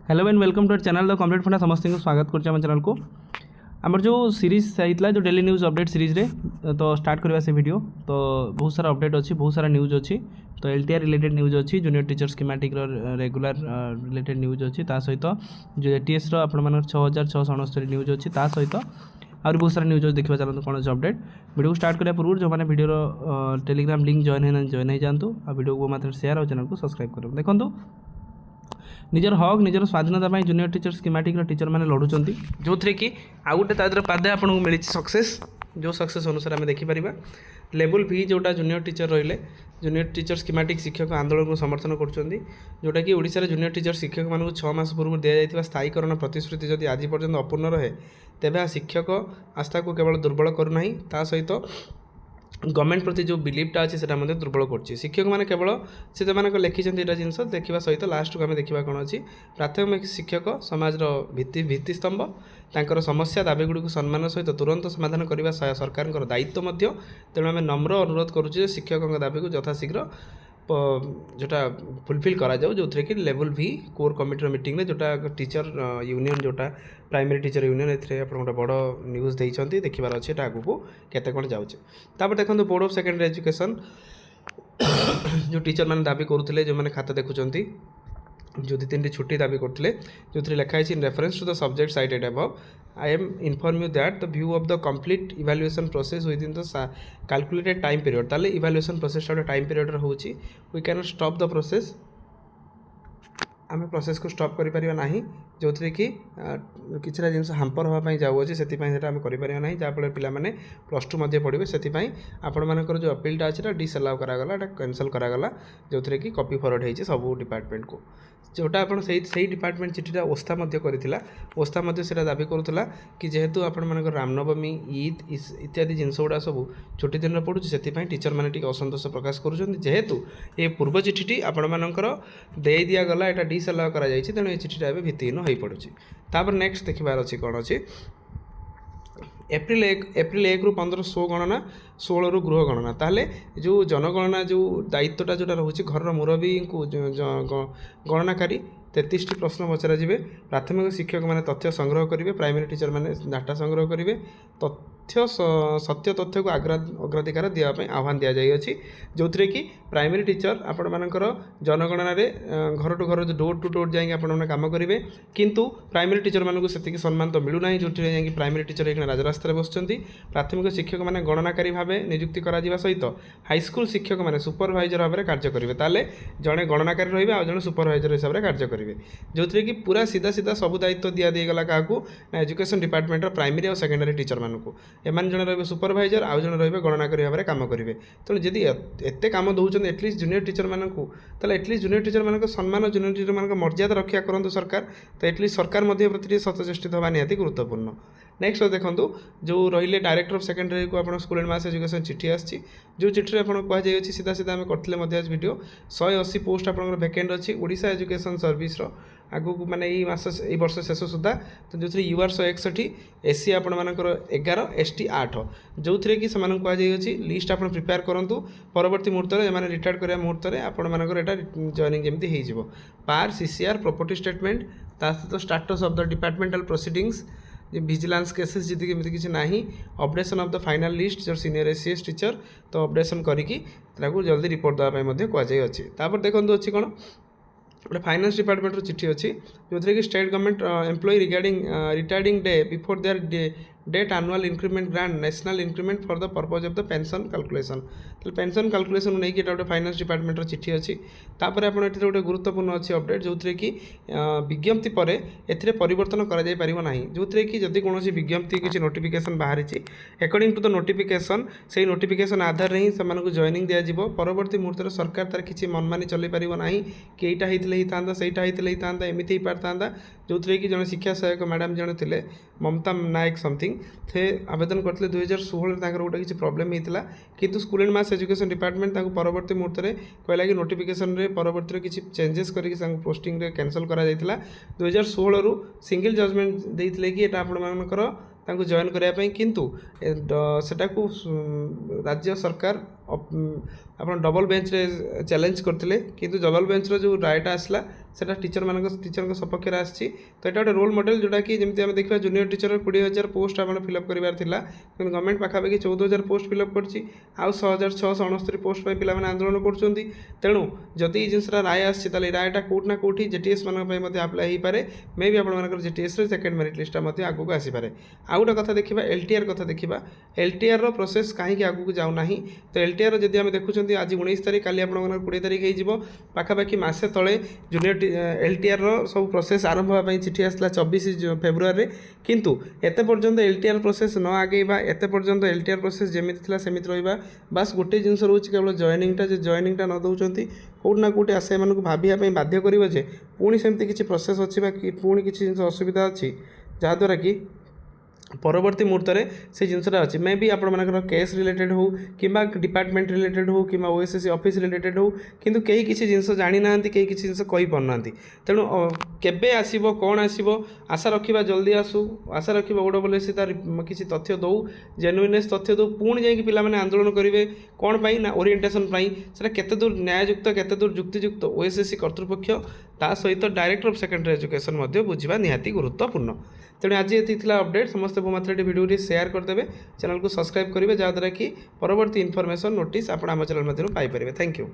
Hello and welcome to our channel the complete funda समस्त को स्वागत करछे हम चैनल को आमर जो सीरीज आइतला जो डेली न्यूज अपडेट सीरीज रे तो स्टार्ट करबा से वीडियो तो बहुत सारा अपडेट अच्छी बहुत सारा न्यूज अच्छी तो एलटीआर रिलेटेड न्यूज अच्छी junior teacher schematic regular related news अच्छी ता सहित जो एटीएस रो आपण मानक 6669 न्यूज अच्छी ता सहित और बहुत सारा न्यूज देखा चलते कौन अच्छे अपडेट वीडियो को स्टार्ट करने पूर्व जो मैंने वीडियो टेलीग्राम लिंक जॉइन हो जातु आ वीडियो को मात्र शेयर और चैनल को सब्सक्राइब करें देखो निजर हक निजर स्वाधीनता जूनियर टीचर स्कीमेटिक टीचर मैंने लड़ुंट जो थे कि आउ गोटे तादर पादे आपको मिली सक्सेस जो सक्सेस अनुसार आम देखिपर लेवल भी जोटा जूनियर टीचर रहिले जूनियर टीचर स्कीमेटिक शिक्षक आंदोलन को समर्थन करोटा कि ओडिशा जूनियर टीचर शिक्षक मानक 6 मास पूर्व दि जाता स्थायीकरण प्रतिश्रुति जदि आज पर्यंत अपूर्ण रहे तेबे शिक्षक आस्था को केवल दुर्बल करूना ता सहित गवर्नमेंट प्रति जो बिलीवटा अच्छे से दुर्बल कर शिक्षक मैंने केवल से लिखिं यहाँ जिन देखा सहित लास्ट को आम देखा कौन अच्छी प्राथमिक शिक्षक समाज भित्तिस्तंभ तांकर समस्या दाबीगुड़ी को सम्मान सहित तुरंत समाधान करने सरकार दायित्व तेणु आम नम्र अनुरोध करुचे शिक्षकों दाबी को यथाशीघ्र जोटा फुलफिल करा जाऊ जो थे कि लेवल भी कोर कमिटी मीटिंग जोटा टीचर यूनियन जोटा प्राइमरी टीचर यूनियन ए गोटे बड़ न्यूज देते देखार अच्छे आगे को केते कौन जाऊे देखो बोर्ड ऑफ सेकेंडरी एजुकेशन जो टीचर मैंने दाबी करुले जो मैंने खाता देखुं जो 2-3 छुट्टी दाबी करते जो थे लिखाई in reference to the subject cited above I am inform you that the view of the complete evaluation process within the calculated time period ताले इवैल्यूएशन प्रोसेस टाइम पीरियड होची we can stop the process आम process को stop करें ना जो थे कि किसी जिन हाम्पर हाँपाई जाऊँगी से आम करें जहाँफल पे +2 पढ़े से आपण मानकर जो अपीलटा अच्छी डिसअलाउ करागला कैंसल करागला जो थे कि कॉपी फरवर्ड होती सब डिपार्टमेंट को जोटा आप डिपार्टमेंट चिठीटा ओस्था करता ओस्था से दाबी करूला कि जेहेतु आपण मानकर रामनवमी ईद इत्यादि जिनस गुड़ा सब छुट्टी दिन पड़ू से टीचर मैंने असंतोष प्रकाश करेतु ये पूर्व चिठीटी आपण मानकर दे दिगला यहाँ डिसअलाउ करा तेणु ये चिठीटा भित्तिहीन हो पड़ुଛି तापर नेक्स्ट देखबार अच्छी कौन अच्छी एप्रिल 1 रु 15 शो गणना 16 रु गृह गणना ताहले जो जनगणना जो दायित्वटा जोटा रोचे घर मुरबी को गणनाकारी 33 प्रश्न पचरा जाए प्राथमिक शिक्षक मैंने तथ्य संग्रह करेंगे प्राइमरी टीचर मैंने डाटा संग्रह करेंगे तथ्य सत्य तथ्य को अग्राधिकार देवाई आह्वान दि जाइए जो थे कि प्राइमरी टीचर आपण मानकर जनगणना घर टू घर डोर टू डोर जाइए आपण काम करेंगे किंतु प्राइमरी टीचर मानक से सम्मान तो मिलूना जो जाइए प्राइमरी टीचर एक राजरास्तार बस प्राथमिक शिक्षक मैंने गणनाकारी भाव नियुक्ति करा सहित हाईस्कूल शिक्षक मैंने सुपरभाइजर भाव में कार्य करेंगे ताले जड़े गणनाकारी रही है जड़े सुपरभाइजर हिसाब से कार्य करेंगे जो थे कि पूरा सीधा सीधा सब दायित्व दिगला क्या ना एजुकेशन डिपार्टमेंट प्राइमरी और सेकेंडरी टीचर मानक एम जड़े रे सुपरभाइजर आउ जड़े रे गणनाकारी भाव में काम करेंगे तेणु जदि एत कम दौरान एटलिस्ट जूनियर टीचर मानक एटलिस्ट जूनियर टीचर मान सम्मान जूनियर टीचर मान मर्यादा रक्षा करूँ सरकार तो एटलिस्ट सरकार प्रति सचेष्टित होगा निहाती गुरुत्वपूर्ण नेक्स्ट देखो जो रही डायरेक्टर ऑफ सेकेंडरी को आप स्कूल एंड मास एजुकेशन चिठी आसी जो चिठी कहुई सीधा सीधा आम करते वीडियो 180 पोस्ट आप वैकेंट अच्छी ओडिशा एजुकेशन सर्विस आगू माने यही वर्ष शेष सुधा तो जो यूआर 161 एससी आपण मानकर 11 एसटी 8 जो थे कि कहुई लिस्ट आप प्रिपेयर करूँ परवर्ती मुहूर्त में रिटायर्ड करने मुहूर्त में आपण मानकर जॉइनिंग जमी हो पार सीसीआर प्रॉपर्टी स्टेटमेंट ता सहित status of the departmental proceedings vigilance cases जी केमी किसी ना updation of the final list जो सीनियर एसीएस टीचर तो अपडेशन करके जल्दी रिपोर्ट देवाई कहुई देखो अच्छी कौन गोटे फाइनेंस डिपार्टमेंट चिठी अच्छी जो थे कि state government employ regarding retiring day before their date annual increment grant national increment for the purpose of the pension calculation तो पेंशन कैलकुलेशन नहीं कि गोटे फाइनेंस डिपार्टमेंट चिठी अच्छी तापर आप गोटे गुरुत्वपूर्ण अच्छी अपडेट जो थे कि विज्ञप्ति पर ए परिवर्तन करा जो थे कि जदि कौन विज्ञप्ति किसी नोटिफिकेशन बाहरी अकॉर्डिंग टू द नोटिफिकेशन से नोटिफिकेशन आधार ही से जॉइनिंग दिज्व परवर्ती मुहूर्त सरकार तार किसी मनमानी चल पार ना कि यहाँ होता सहीटा होता एमती ही पारता जो थे कि जन शिक्षा सहायक मैडम जड़े थे ममता नायक समथिंग थे आवेदन करते 2016 गोटे किसी प्रोब्लेम होता किंतु school and mass education department परवर्ती मुहूर्त में कहला कि नोटिफिकेशन रे परवर्ती किसी चेंजेस करके पोस्टिंग रे कैंसल करा 2016 रु सिंगल जजमेंट देते कि यहाँ आप जॉइन करने किंतु सेटा को राज्य सरकार ଆପଣ ଡବଲ ବେଞ୍ଚରେ ଚ୍ୟାଲେଞ୍ଜ କରିଥିଲେ କିନ୍ତୁ ଡବଲ ବେଞ୍ଚର ଯେଉଁ ରାୟଟା ଆସିଲା ସେଟା ଟିଚରଙ୍କ ସପକ୍ଷରେ ଆସିଛି। ତ ଏଇଟା ଗୋଟେ ରୋଲ୍ ମଡ଼େଲ୍ ଯେଉଁଟାକି ଯେମିତି ଆମେ ଦେଖିବା ଜୁନିୟର ଟିଚର 20,000 ପୋଷ୍ଟ ଆପଣ ଫିଲ୍ଅପ୍ କରିବାର ଥିଲା କିନ୍ତୁ ଗଭର୍ଣ୍ଣମେଣ୍ଟ ପାଖାପାଖି 14,000 ପୋଷ୍ଟ ଫିଲ୍ଅପ୍ କରିଛି ଆଉ 6,669 ପୋଷ୍ଟ ପାଇଁ ପିଲାମାନେ ଆନ୍ଦୋଳନ କରୁଛନ୍ତି। ତେଣୁ ଯଦି ଏଇ ଜିନିଷଟା ରାୟ ଆସିଛି ତାହେଲେ ଏ ରାୟଟା କେଉଁଠି ନା କେଉଁଠି JTS ମାନଙ୍କ ପାଇଁ ମଧ୍ୟ ଆପ୍ଲାଏ ହୋଇପାରେ। ମେ ବି ଆପଣମାନଙ୍କର JTSରେ ସେକେଣ୍ଡ ମେରିଟ୍ ଲିଷ୍ଟଟା ମଧ୍ୟ ଆଗକୁ ଆସିପାରେ। ଆଉ ଗୋଟେ କଥା ଦେଖିବା LTR କଥା ଦେଖିବା। LTRର ପ୍ରୋସେସ୍ କାହିଁକି ଆଗକୁ ଯାଉନାହିଁ? ତ LTR ଯଦି ଆମେ ଦେଖୁଛନ୍ତି ଆଜି 19 ତାରିଖ କାଲି ଆପଣଙ୍କର 20 ତାରିଖ ହେଇଯିବ ପାଖାପାଖି ମାସେ ତଳେ ଜୁନିୟର LTRର ସବୁ ପ୍ରୋସେସ୍ ଆରମ୍ଭ ହେବା ପାଇଁ ଚିଠି ଆସିଲା 24 ଫେବୃଆରୀରେ କିନ୍ତୁ ଏତେ ପର୍ଯ୍ୟନ୍ତ LTR ପ୍ରୋସେସ୍ ନ ଆଗେଇବା ଏତେ ପର୍ଯ୍ୟନ୍ତ LTR ପ୍ରୋସେସ୍ ଯେମିତି ଥିଲା ସେମିତି ରହିବା ବାସ୍ ଗୋଟେ ଜିନିଷ ରହୁଛି କେବଳ ଜଏନିଂଟା ଯେ ଜଏନିଂଟା ନ ଦେଉଛନ୍ତି କେଉଁଠି ନା କେଉଁଠି ଆଶା ଏମାନଙ୍କୁ ଭାବିବା ପାଇଁ ବାଧ୍ୟ କରିବ ଯେ ପୁଣି ସେମିତି କିଛି ପ୍ରୋସେସ୍ ଅଛି ବା କି ପୁଣି କିଛି ଜିନିଷ ଅସୁବିଧା ଅଛି ଯାହାଦ୍ୱାରା କି ପରବର୍ତ୍ତୀ ମୁହୂର୍ତ୍ତରେ ସେ ଜିନିଷଟା ଅଛି ମେ ବି ଆପଣମାନଙ୍କର କେସ୍ ରିଲେଟେଡ୍ ହେଉ କିମ୍ବା ଡିପାର୍ଟମେଣ୍ଟ ରିଲେଟେଡ୍ ହେଉ କିମ୍ବା OSSC ଅଫିସ୍ ରିଲେଟେଡ୍ ହେଉ କିନ୍ତୁ କେହି କିଛି ଜିନିଷ ଜାଣିନାହାନ୍ତି କେହି କିଛି ଜିନିଷ କହିପାରୁନାହାନ୍ତି। ତେଣୁ କେବେ ଆସିବ କ'ଣ ଆସିବ ଆଶା ରଖିବା ଜଲ୍ଦି ଆସୁ ଆଶା ରଖିବା OSSC ତାର କିଛି ତଥ୍ୟ ଦେଉ ଜେନୁଇନେସ୍ ତଥ୍ୟ ଦେଉ ପୁଣି ଯାଇକି ପିଲାମାନେ ଆନ୍ଦୋଳନ କରିବେ କ'ଣ ପାଇଁ ନା ଓରିଏଣ୍ଟେସନ୍ ପାଇଁ ସେଟା କେତେ ଦୂର ନ୍ୟାୟଯୁକ୍ତ କେତେ ଦୂର ଯୁକ୍ତିଯୁକ୍ତ OSSC କର୍ତ୍ତୃପକ୍ଷ ତା ସହିତ ଡାଇରେକ୍ଟର ଅଫ୍ ସେକେଣ୍ଡାରୀ ଏଜୁକେସନ୍ ମଧ୍ୟ ବୁଝିବା ନିହାତି ଗୁରୁତ୍ୱପୂର୍ଣ୍ଣ। ତେଣୁ ଆଜି ଏତିକି ଥିଲା ଅପଡେଟ୍ ସମସ୍ତେ ମାତ୍ରାରେ ଭିଡ଼ିଓଟି ସେୟାର କରିଦେବେ ଚ୍ୟାନେଲକୁ ସବସ୍କ୍ରାଇବ୍ କରିବେ ଯାହାଦ୍ୱାରା କି ପରବର୍ତ୍ତୀ ଇନଫର୍ମେସନ୍ ନୋଟିସ୍ ଆପଣ ଆମ ଚ୍ୟାନେଲ ମଧ୍ୟରୁ ପାଇପାରିବେ। Thank you.